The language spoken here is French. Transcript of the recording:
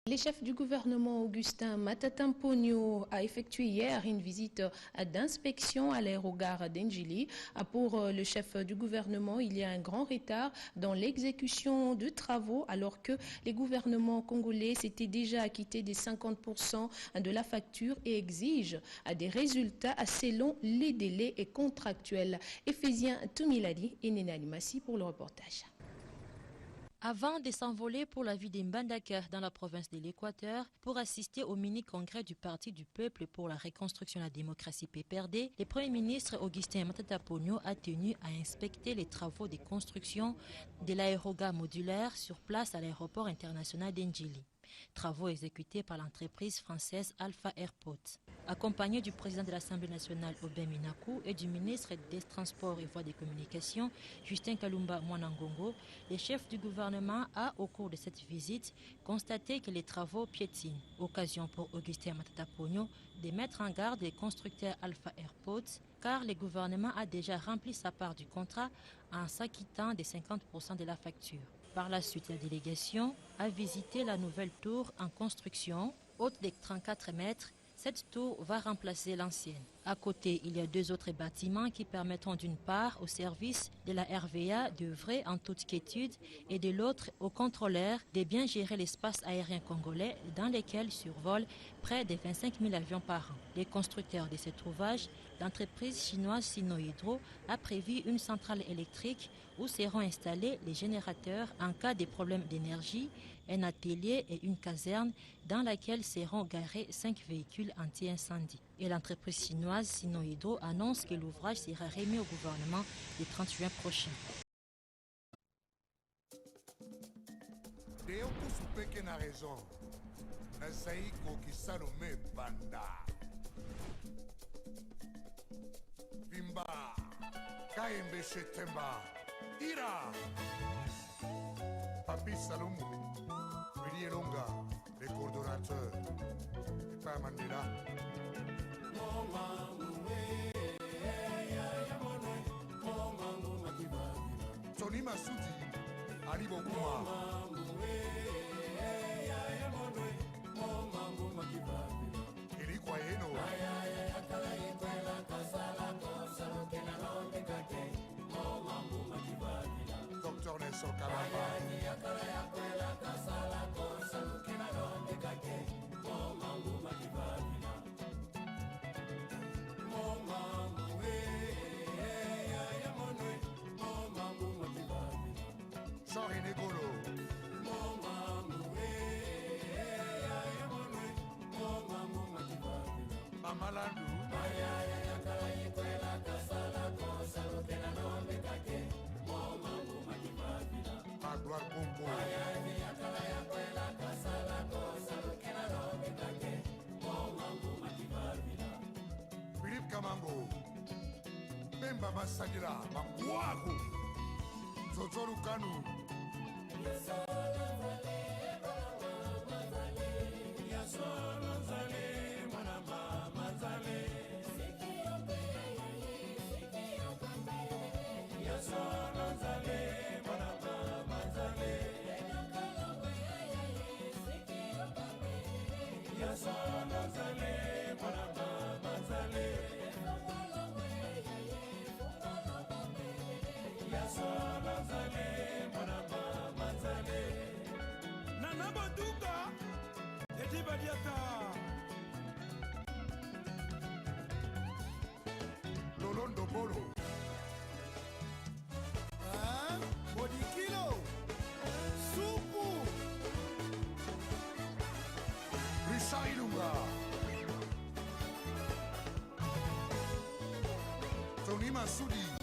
Le chef du gouvernement Augustin Matata Mponyo a effectué hier une visite d'inspection à l'aérogare d'Endjili. Pour le chef du gouvernement, il y a un grand retard dans l'exécution de travaux alors que les gouvernements congolais s'étaient déjà acquittés des 50% de la facture et exigent des résultats selon les délais contractuels. Ephésien Toumiladi et Nena Limassi pour le reportage. Avant de s'envoler pour la ville d'Mbandaka dans la province de l'Équateur pour assister au mini-congrès du Parti du Peuple pour la reconstruction de la démocratie PPRD, le Premier ministre Augustin Matata Mponyo a tenu à inspecter les travaux de construction de l'aérogare modulaire sur place à l'aéroport international d'Endjili. Travaux exécutés par l'entreprise française Alpha Airport. Accompagné du président de l'Assemblée nationale Aubin Minakou et du ministre des Transports et Voies de Communication Justin Kalumba Mwanangongo, le chef du gouvernement a, au cours de cette visite, constaté que les travaux piétinent. Occasion pour Augustin Matata Mponyo de mettre en garde les constructeurs Alpha Airport car le gouvernement a déjà rempli sa part du contrat en s'acquittant des 50% de la facture. Par la suite, la délégation a visité la nouvelle tour en construction, haute de 34 mètres. Cette tour va remplacer l'ancienne. À côté, il y a deux autres bâtiments qui permettront d'une part au service de la RVA d'œuvrer en toute quiétude et de l'autre aux contrôleurs de bien gérer l'espace aérien congolais dans lequel survolent près de 25 000 avions par an. Les constructeurs de cet ouvrage, l'entreprise chinoise Sinohydro a prévu une centrale électrique où seront installés les générateurs en cas de problème d'énergie, un atelier et une caserne dans laquelle seront garés 5 véhicules anti-incendie. Et l'entreprise chinoise Sinohydro annonce que l'ouvrage sera remis au gouvernement le 30 juin prochain. Papi Salomou, Willy Elonga, les coordonnateurs, et pas Mandela. Tony Massoudi, Ali Bokuma. Eli Kwayeno. Docteur Nelson Kalamba. Philippe Kamango, Bemba Massagira, Mangwaku, Zozoru Kanu. Lolondo Bolo. Bodikilo. Supu. Richard Ilunga. Tony Massoudi.